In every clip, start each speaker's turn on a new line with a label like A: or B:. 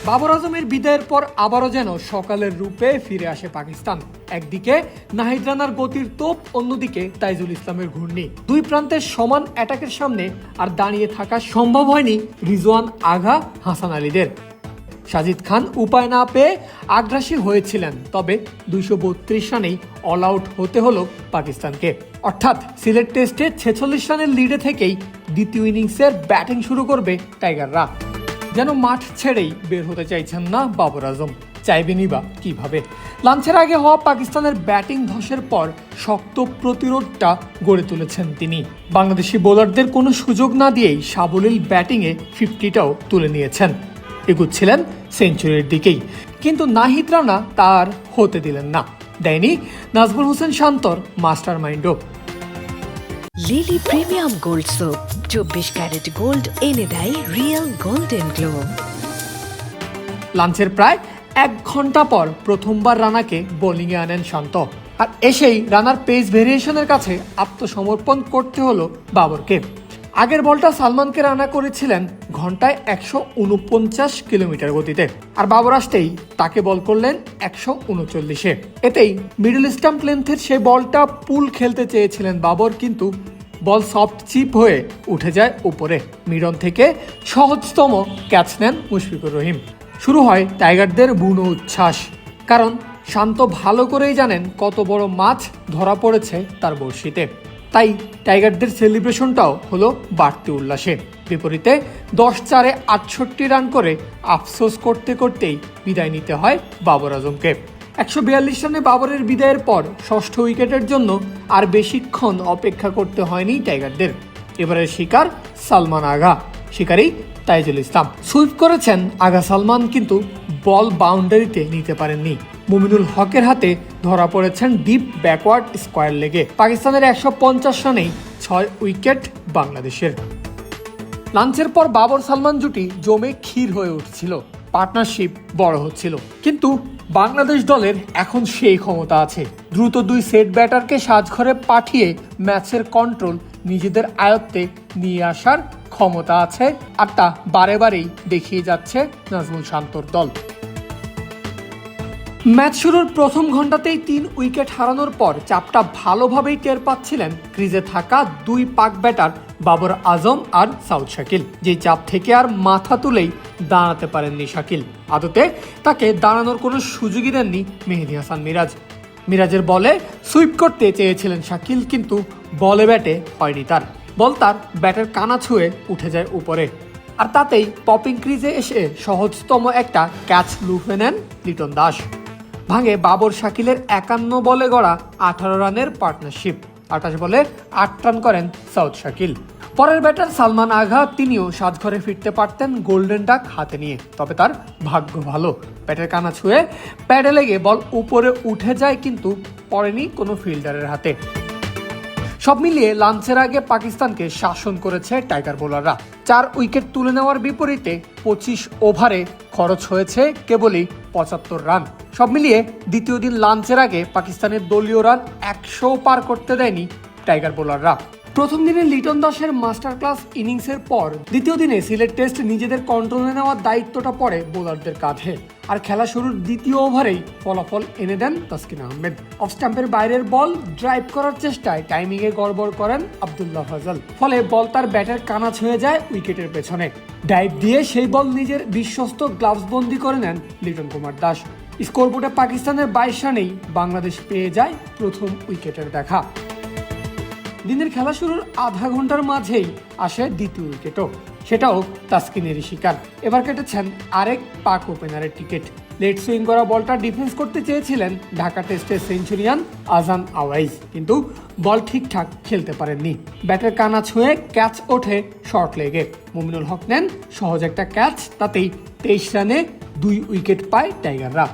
A: বাবর আজমের বিদায়ের পর আবারও যেন সকালের রূপে ফিরে আসে পাকিস্তান। একদিকে নাহিদ রানার গতির তোপ, অন্যদিকে তাইজুল ইসলামের ঘূর্ণি। দুই প্রান্তের সমান অ্যাটাকের সামনে আর দাঁড়িয়ে থাকা সম্ভব হয়নি রিজওয়ান আঘা, হাসান আলীদের। সাজিদ খান উপায় না পেয়ে আগ্রাসী হয়েছিলেন, তবে 232 রানেই অল আউট হতে হলো পাকিস্তানকে। অর্থাৎ সিলেট টেস্টে 46 রানের লিডে থেকেই দ্বিতীয় ইনিংসের ব্যাটিং শুরু করবে টাইগাররা। যেন মাঠ ছেড়েই বের হতে চাইছেন না বাবর আজম, চাইবেনই বা কিভাবে। লাঞ্চের আগে হওয়া পাকিস্তানের ব্যাটিং ধসের পর শক্ত প্রতিরোধটা গড়ে তুলেছেন তিনি। বাংলাদেশি বোলারদের কোনো সুযোগ না দিয়েই সাবলীল ব্যাটিংয়ে 50টাও তুলে নিয়েছেন। এগুচ্ছিলেন সেঞ্চুরির দিকেই, কিন্তু নাহিদ রানা তার হতে দিলেন না। দেয়নি নাজমুল হোসেন শান্তর মাস্টার মাইন্ডও।
B: Lily premium gold soap 24 carat gold এনে দেয় রিয়েল গোল্ডেন গ্লো।
A: লাঞ্চের প্রায় 1 ঘন্টা পর প্রথমবার রানাকে বোলিংয়ে আনেন শান্ত, আর এসেই রানার পেস ভেরিয়েশনের কাছে আত্মসমর্পণ করতে হলো বাবরকে। আগের বলটা সালমানকে রানা করেছিলেন ঘন্টায় 149 কিলোমিটার গতিতে, আর বাবর আসতেই তাকে বল করলেন 139-এ। এতেই মিডল স্টাম্প লেন্থের সেই বলটা পুল খেলতে চেয়েছিলেন বাবর, কিন্তু বল সফট চিপ হয়ে উঠে যায় উপরে। মিডন থেকে সহজতম ক্যাচ নেন মুশফিকুর রহিম। শুরু হয় টাইগারদের বুনো উচ্ছ্বাস, কারণ শান্ত ভালো করেই জানেন কত বড় মাছ ধরা পড়েছে তার বড়শিতে। তাই টাইগারদের সেলিব্রেশনটাও হলো বাড়তি উল্লাসে। বিপরীতে 10 4-এ 68 রান করে আফসোস করতে করতেই বিদায় নিতে হয় বাবর আজমকে। 142 রানে বাবরের বিদায়ের পর ষষ্ঠ উইকেটের জন্য আর বেশিক্ষণ অপেক্ষা করতে হয়নি টাইগারদের। এবারের শিকার সালমান আগা, শিকারী তাইজুল ইসলাম। সুইপ করেছেন আগা সালমান, কিন্তু বল বাউন্ডারিতে নিতে পারেননি। মুমিনুল হকের হাতে ধরা পড়েছেন ডিপ ব্যাকওয়ার্ড স্কোয়ার লেগে। পাকিস্তানের 150 রানেই 6 উইকেট বাংলাদেশের। লাঞ্চের পর বাবর সালমান জুটি জমে ক্ষীর হয়ে উঠছিল, পার্টনারশিপ বড় হচ্ছিল। কিন্তু বাংলাদেশ দলের এখন সেই ক্ষমতা আছে, দ্রুত 2 সেট ব্যাটারকে সাজঘরে পাঠিয়ে ম্যাচের কন্ট্রোল নিজেদের আয়ত্তে নিয়ে আসার ক্ষমতা আছে, আর তা বারে বারেই দেখিয়ে যাচ্ছে নাজমুল শান্তর দল। ম্যাচ শুরুর প্রথম ঘন্টাতেই 3 উইকেট হারানোর পর চাপটা ভালোভাবেই টের পাচ্ছিলেন ক্রিজে থাকা 2 পাক ব্যাটার বাবর আজম আর সাউদ শাকিল। যে চাপ থেকে আর মাথা তুলেই দাঁড়াতে পারেননি শাকিল। আদতে তাকে দাঁড়ানোর কোনো সুযোগই দেননি মেহেদী হাসান মিরাজ। মিরাজের বলে সুইপ করতে চেয়েছিলেন শাকিল, কিন্তু বলে ব্যাটে হয়নি তার। বল তার ব্যাটের কানা ছুঁয়ে উঠে যায় উপরে, আর তাতেই পপিং ক্রিজে এসে সহজতম একটা ক্যাচ লুফে নেন লিটন দাস। ভাঙে বাবর শাকিলের 51 বলে গড়া 18 রানের পার্টনারশিপ। 28 বলে 8 রান করেন সাউদ শাকিল। পরের ব্যাটার সালমান আগা, তিনিও সাজঘরে ফিরতে পারতেন গোল্ডেন ডাক হাতে নিয়ে, তবে তার ভাগ্য ভালো। ব্যাটের কানা ছুঁয়ে প্যাডে লেগে বল উপরে উঠে যায়, কিন্তু পড়েনি কোনো ফিল্ডারের হাতে। সব মিলিয়ে লাঞ্চের আগে পাকিস্তানকে শাসন করেছে টাইগার বোলাররা। 4 উইকেট তুলে নেওয়ার বিপরীতে 25 ওভারে খরচ হয়েছে কেবলই 75 রান। সব মিলিয়ে দ্বিতীয় দিন লাঞ্চের আগে পাকিস্তানের দলীয় রান 100 পার করতে দেয়নি টাইগার বোলাররা। প্রথম দিনে লিটন দাসের মাস্টার ক্লাস ইনিংসের পর দ্বিতীয় দিনে সিলেট টেস্ট নিজেদের কন্ট্রোলে নেওয়ার দায়িত্বটা পড়ে বোলারদের কাঁধে, আর খেলা শুরুর দ্বিতীয় ওভারেই ফলাফল এনে দেন তাসকিন আহমেদ। অফ স্টাম্পের বাইরের বল ড্রাইভ করার চেষ্টায় টাইমিংয়ে গড়বড় করেন আব্দুল্লাহ ফাজল, ফলে বল তার ব্যাটের কানা ছুঁয়ে যায় উইকেটের পেছনে। ডাইভ দিয়ে সেই বল নিজের বিশ্বস্ত গ্লাভস বন্দি করে নেন লিটন কুমার দাস। স্কোরবোর্ডে পাকিস্তানের 22 রানেই বাংলাদেশ পেয়ে যায় প্রথম উইকেটের দেখা। দিনের খেলা শুরুর আধা ঘন্টার মাঝেই আসে দ্বিতীয় উইকেটও, সেটাও তাসকিনেরই শিকার। এবার কেটেছেন আরেক পাক ওপেনারের টিকিট। লেট সুইং করা বলটা ডিফেন্স করতে চেয়েছিলেন ঢাকা টেস্টের সেঞ্চুরিয়ান আজান আওয়াইজ, কিন্তু বল ঠিকঠাক খেলতে পারেননি। ব্যাটের কানা ছুঁয়ে ক্যাচ ওঠে শর্ট লেগে। মুমিনুল হক নেন সহজ একটা ক্যাচ, তাতেই 23 রানে 2 উইকেট পায় টাইগাররা।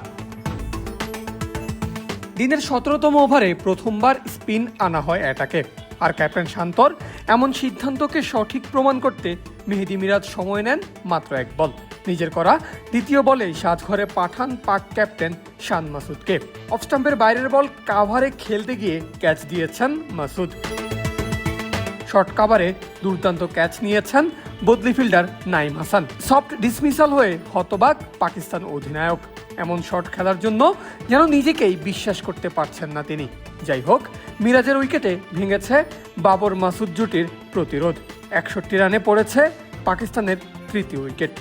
A: দিনের 17তম ওভারে প্রথমবার স্পিন আনা হয় অ্যাটাকে, আর ক্যাপ্টেন শান্তর এমন সিদ্ধান্তকে সঠিক প্রমাণ করতে মেহেদী মিরাজ সময় নেন মাত্র 1 বল। নিজের করা দ্বিতীয় বলে সাজঘরে পাঠান পাক ক্যাপ্টেন শান মাসুদকে। অফ স্টাম্পের বাইরের বল কাভারে খেলতে গিয়ে ক্যাচ দিয়েছেন মাসুদ। শর্ট কাভারে দুর্দান্ত ক্যাচ নিয়েছেন বদলি fielder Naim Hasan. Soft dismissal হয়ে হতবাক পাকিস্তান অধিনায়ক। এমন শট খেলার জন্য যেন নিজেকেই বিশ্বাস করতে পারছেন না তিনি। যাই হোক, মিরাজের উইকেটে ভেঙেছে বাবর মাসুদ জুটির প্রতিরোধ। 61 রানে পড়েছে পাকিস্তানের তৃতীয় উইকেট।